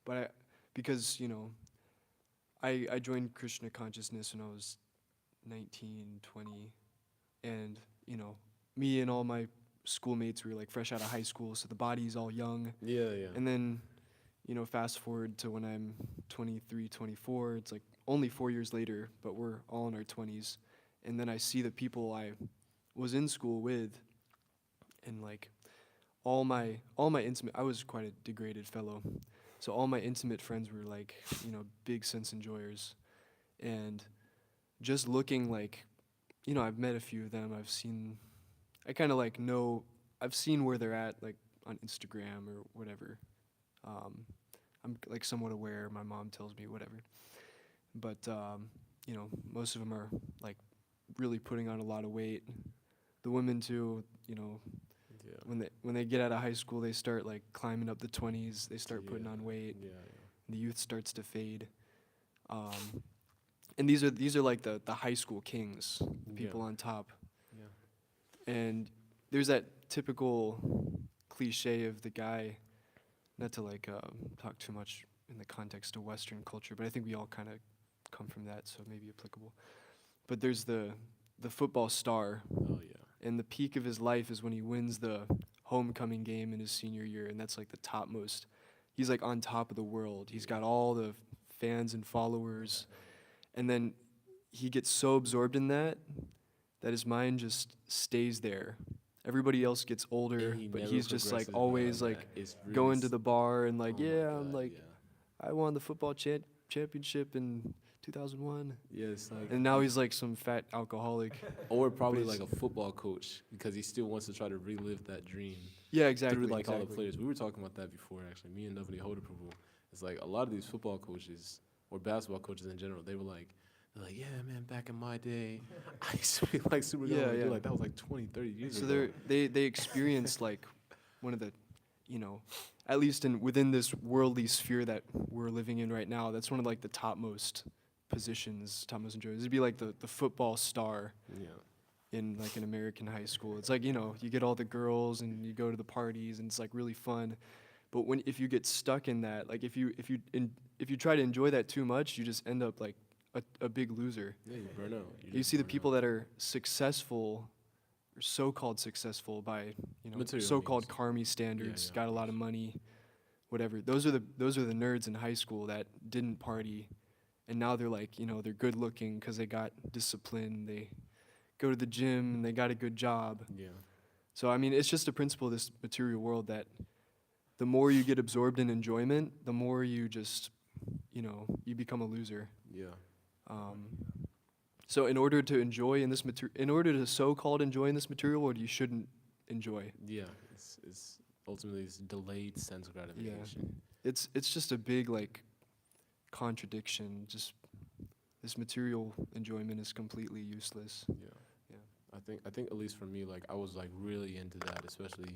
but because I joined Krishna consciousness when I was 19, 20, and me and all my schoolmates were fresh out of high school, so the body's all young. Yeah. And then fast forward to when I'm 23, 24, it's only 4 years later, but we're all in our 20s. And then I see the people I was in school with, and all my intimate, I was quite a degraded fellow. So all my intimate friends were big sense enjoyers. And just looking I've met a few of them. I kind of know, I've seen where they're at on Instagram or whatever. I'm somewhat aware. My mom tells me whatever, but most of them are really putting on a lot of weight. The women too, when they get out of high school, they start climbing up the 20s. They start putting on weight. The youth starts to fade. And these are the high school kings, people on top. And there's that typical cliche of the guy, not to talk too much in the context of Western culture, but I think we all kind of come from that, so it may be applicable. But there's the football star. Oh yeah. And the peak of his life is when he wins the homecoming game in his senior year, and that's the topmost. He's on top of the world. He's got all the fans and followers, and then he gets so absorbed in that his mind just stays there. Everybody else gets older, but he's just always going to the bar and I won the football championship in 2001. Yeah, it's and now he's some fat alcoholic. Or probably a football coach because he still wants to try to relive that dream. Yeah, exactly. Through all the players. We were talking about that before actually. Me and Navani Hoda Prabhu. It's a lot of these football coaches or basketball coaches in general, they were they're yeah, man, back in my day, I used to be super good. Yeah. That was 20, 30 years ago. So they experience one of the, at least within this worldly sphere that we're living in right now, that's one of the topmost positions, topmost enjoyments. It'd be the football star in an American high school. It's you get all the girls and you go to the parties and it's really fun. But if you get stuck in that, if you try to enjoy that too much, you just end up a big loser. Yeah, you burn out. You see the people that are successful, or so-called successful by so-called karmi standards, got a lot of money, whatever. Those are the nerds in high school that didn't party, and now they're they're good looking because they got discipline. They go to the gym and they got a good job. Yeah. So I mean, it's just a principle of this material world that the more you get absorbed in enjoyment, the more you just you become a loser. Yeah. So in order to enjoy in this in order to so-called enjoy in this material world, you shouldn't enjoy. Yeah, it's ultimately this delayed sense of gratification. Yeah. It's just a big contradiction. Just this material enjoyment is completely useless. Yeah. I think at least for me, I was really into that, especially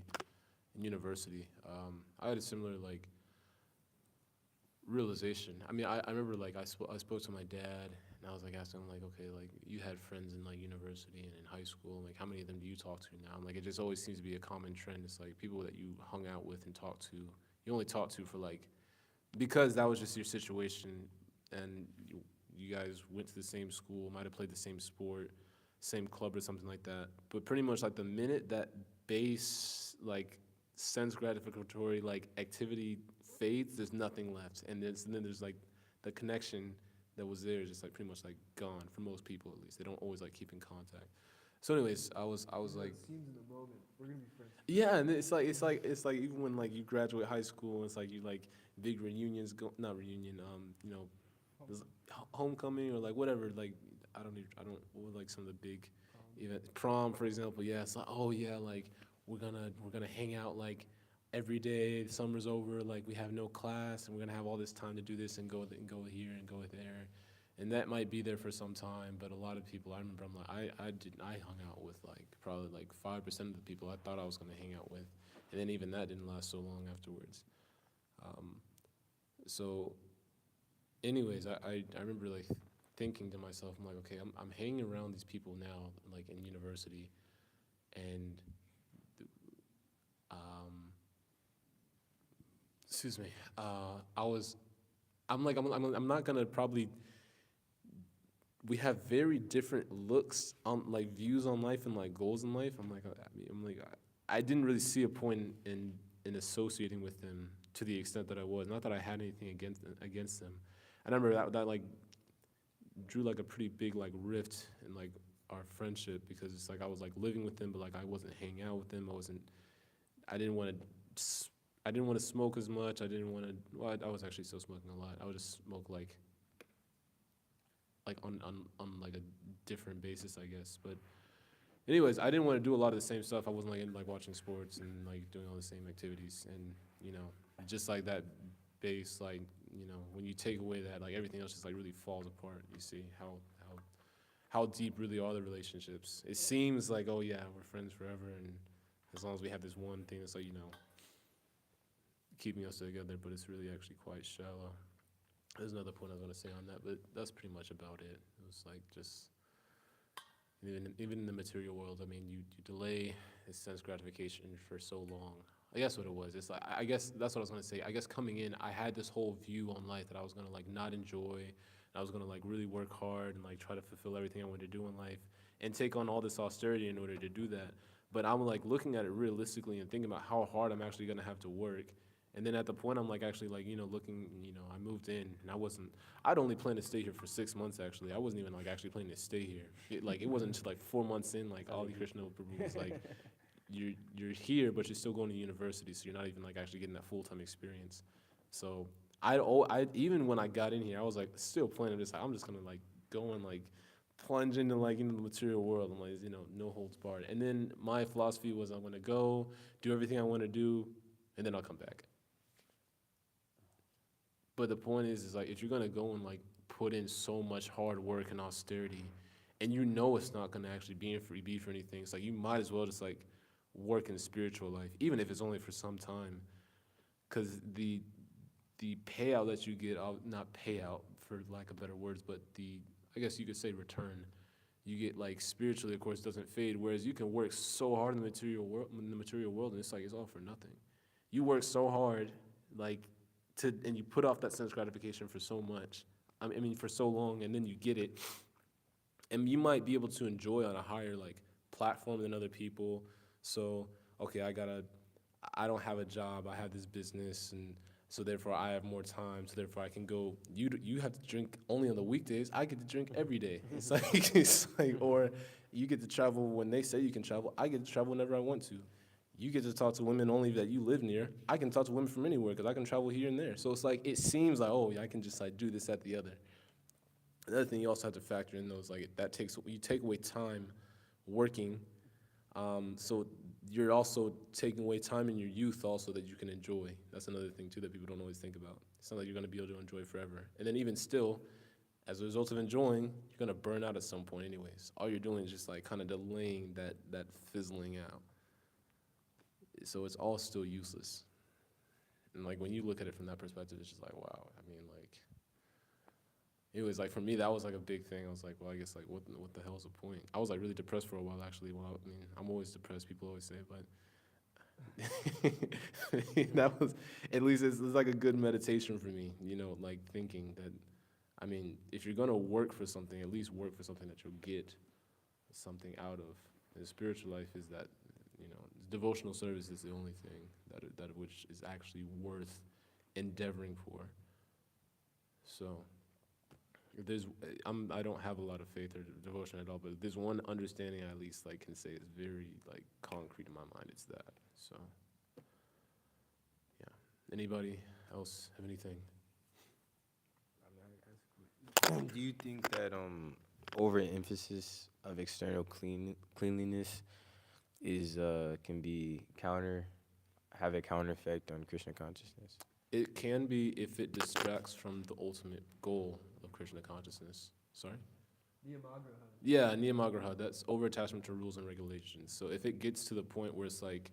in university. I had a similar realization. I mean, I remember I spoke to my dad and I was asking him okay, you had friends in university and in high school, how many of them do you talk to now? And it just always seems to be a common trend. It's people that you hung out with and talked to, you only talked to for because that was just your situation and you guys went to the same school, might have played the same sport, same club or something like that. But pretty much like the minute that base like sense gratificatory like activity fades, there's nothing left, and then there's like the connection that was there is just like pretty much like gone for most people. At least they don't always like keep in contact. So anyways, I was like, Seems in the moment we're gonna be friends. yeah, and it's like even when like you graduate high school, it's like you like big reunions, not reunion, you know, there's homecoming or like whatever, like I don't what like some of the big events, prom for example. Yeah, it's like, oh yeah, like we're gonna hang out like every day. The summer's over, like we have no class, and we're gonna have all this time to do this and go here and go there, and that might be there for some time. But a lot of people, I remember, I'm like, I hung out with like probably like 5% of the people I thought I was gonna hang out with, and then even that didn't last so long afterwards. So, anyways, I remember like thinking to myself, I'm like, okay, I'm hanging around these people now, like in university, and excuse me, I'm not gonna probably. We have very different looks on like views on life and like goals in life. I didn't really see a point in associating with them to the extent that I was. Not that I had anything against them. I remember that like drew like a pretty big like rift in like our friendship, because it's like I was like living with them, but like I wasn't hanging out with them. I didn't want to smoke as much. I was actually still smoking a lot. I would just smoke like on like a different basis, I guess. But anyways, I didn't want to do a lot of the same stuff. I wasn't like into like watching sports and like doing all the same activities. And you know, just like that base, like, you know, when you take away that, like everything else just like really falls apart. You see how deep really are the relationships. It seems like, oh yeah, we're friends forever, and as long as we have this one thing that's like, you know, keeping us together, but it's really actually quite shallow. There's another point I was going to say on that, but that's pretty much about it. It was like just, even in the material world, I mean, you delay this sense gratification for so long. I guess what it was, it's like, I guess that's what I was going to say. I guess coming in, I had this whole view on life that I was going to like not enjoy. I was going to like really work hard and like try to fulfill everything I wanted to do in life and take on all this austerity in order to do that. But I'm like looking at it realistically and thinking about how hard I'm actually going to have to work. And then at the point I'm like actually like, you know, looking, you know, I moved in and I'd only planned to stay here for 6 months actually. I wasn't even like actually planning to stay here. It wasn't until like 4 months in, like Hare Kṛṣṇa Prabhu was like, you're here, but you're still going to university, so you're not even like actually getting that full-time experience. So I even when I got in here, I was like still planning this. I'm just gonna like go and like plunge into like the material world. I'm like, you know, no holds barred. And then my philosophy was I'm gonna go do everything I want to do, and then I'll come back. But the point is like if you're gonna go and like put in so much hard work and austerity, and you know it's not gonna actually be for anything, it's like you might as well just like work in spiritual life, even if it's only for some time, because the payout that you get, not payout for lack of better words, but I guess you could say return, you get like spiritually, of course, doesn't fade. Whereas you can work so hard in the material world, and it's like it's all for nothing. You work so hard, like and you put off that sense gratification for so much. I mean, for so long, and then you get it, and you might be able to enjoy on a higher like platform than other people. So okay, I don't have a job. I have this business, and so therefore I have more time. So therefore I can go. You have to drink only on the weekdays. I get to drink every day. It's like, or you get to travel when they say you can travel. I get to travel whenever I want to. You get to talk to women only that you live near. I can talk to women from anywhere because I can travel here and there. So it's like it seems like, oh yeah, I can just like do this, that, the other. Another thing you also have to factor in those like you take away time working. So you're also taking away time in your youth also that you can enjoy. That's another thing too that people don't always think about. It's not like you're going to be able to enjoy forever. And then even still, as a result of enjoying, you're going to burn out at some point anyways. All you're doing is just like kind of delaying that fizzling out. So it's all still useless. And like when you look at it from that perspective, it's just like, wow. I mean, like, it was like, for me, that was like a big thing. I was like, well, I guess like, what the hell's the point? I was like really depressed for a while, actually. Well, I mean, I'm always depressed, people always say, but that was, at least it's like a good meditation for me, you know, like thinking that I mean, if you're gonna work for something, at least work for something that you'll get something out of. And the spiritual life is that, you know, devotional service is the only thing that which is actually worth endeavoring for. So, if there's, I don't have a lot of faith or devotion at all, but if there's one understanding I at least like can say is very like concrete in my mind, it's that. So, yeah. Anybody else have anything? Do you think that overemphasis of external cleanliness is can be have a counter effect on Krishna consciousness? It can be if it distracts from the ultimate goal of Krishna consciousness. Sorry? Yeah, niyamagraha. That's over-attachment to rules and regulations. So if it gets to the point where it's like,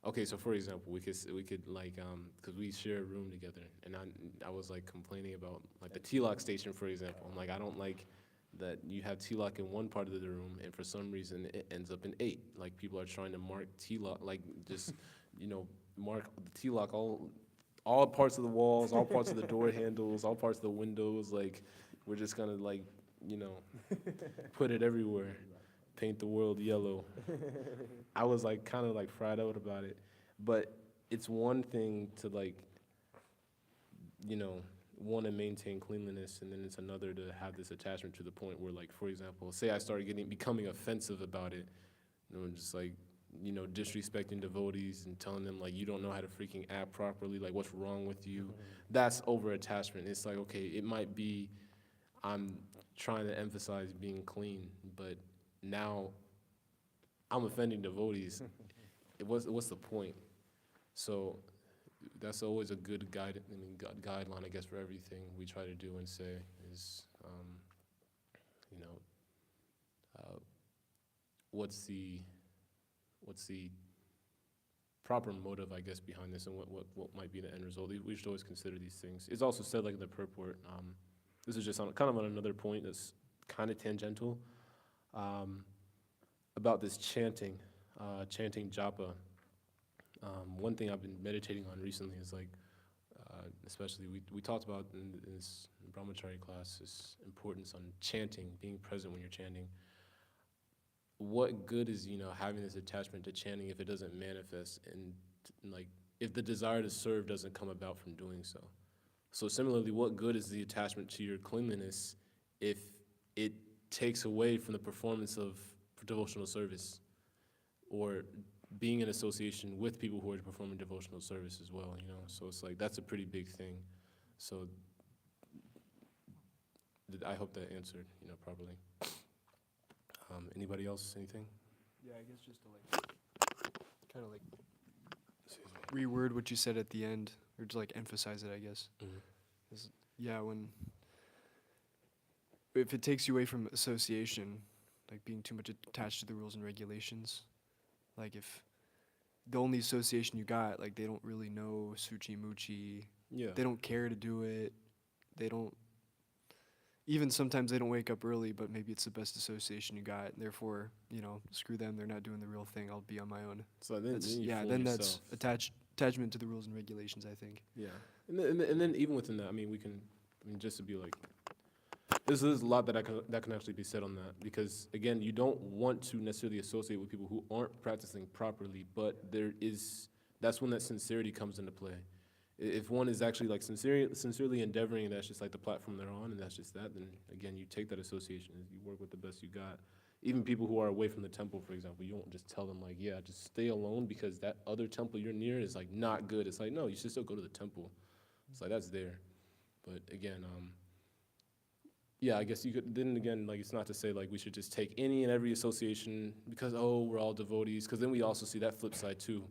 okay, so for example, we could like, because we share a room together, and I was like complaining about like the tilak station, for example. I'm like, I don't like that you have tilak in one part of the room, and for some reason it ends up in 8. Like people are trying to mark tilak, like just, you know, mark the tilak all parts of the walls, all parts of the door handles, all parts of the windows. Like we're just gonna like, you know, put it everywhere. Paint the world yellow. I was like kind of like fried out about it, but it's one thing to like, you know, want to maintain cleanliness, and then it's another to have this attachment to the point where, like, for example, say I started becoming offensive about it, you know, just like, you know, disrespecting devotees and telling them like you don't know how to freaking act properly, like what's wrong with you. That's over attachment. It's like, okay, it might be I'm trying to emphasize being clean, but now I'm offending devotees. What's the point? So that's always a good guideline, I guess, for everything we try to do and say is, you know, what's the proper motive, I guess, behind this, and what might be the end result. We should always consider these things. It's also said, like in the purport, this is just kind of on another point that's kind of tangential, about this chanting japa. One thing I've been meditating on recently is like, especially we talked about in this brahmachari class, this importance on chanting, being present when you're chanting. What good is, you know, having this attachment to chanting if it doesn't manifest, and like if the desire to serve doesn't come about from doing so? So similarly, what good is the attachment to your cleanliness if it takes away from the performance of devotional service, or being in association with people who are performing devotional service as well, you know? So it's like, that's a pretty big thing. So I hope that answered, you know, properly. Anybody else, anything? Yeah, I guess just to like, kind of like reword what you said at the end, or to like emphasize it, I guess. Mm-hmm. Yeah, if it takes you away from association, like being too much attached to the rules and regulations, like if the only association you got, like they don't really know Suchi Muchi, Yeah. they don't care to do it, they don't, even sometimes they don't wake up early, but maybe it's the best association you got, and therefore, you know, screw them, they're not doing the real thing, I'll be on my own. So then you fool then yourself. that's attachment to the rules and regulations, I think. Yeah, and then even within that, I mean, just to be like, there's a lot that can actually be said on that, because again, you don't want to necessarily associate with people who aren't practicing properly, but that's when that sincerity comes into play. If one is actually like sincerely endeavoring, and that's just like the platform they're on, and that's just that, then again, you take that association, you work with the best you got. Even people who are away from the temple, for example, you won't just tell them like, yeah, just stay alone because that other temple you're near is like not good. It's like, no, you should still go to the temple. It's like, that's there. But again, yeah, I guess you could, then again, like, it's not to say like we should just take any and every association because, oh, we're all devotees, because then we also see that flip side too.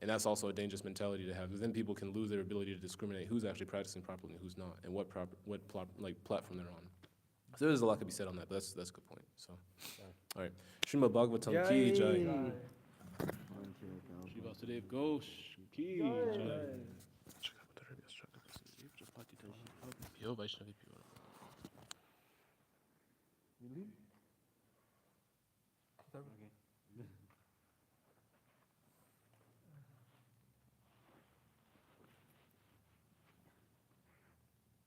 And that's also a dangerous mentality to have, because then people can lose their ability to discriminate who's actually practicing properly and who's not, and what platform they're on. So there's a lot to be said on that, but that's a good point. So, all right. Srimad Bhagavatam ki jai. Shri Vasudeva Ghosh ki jai. Yo Vaishnavi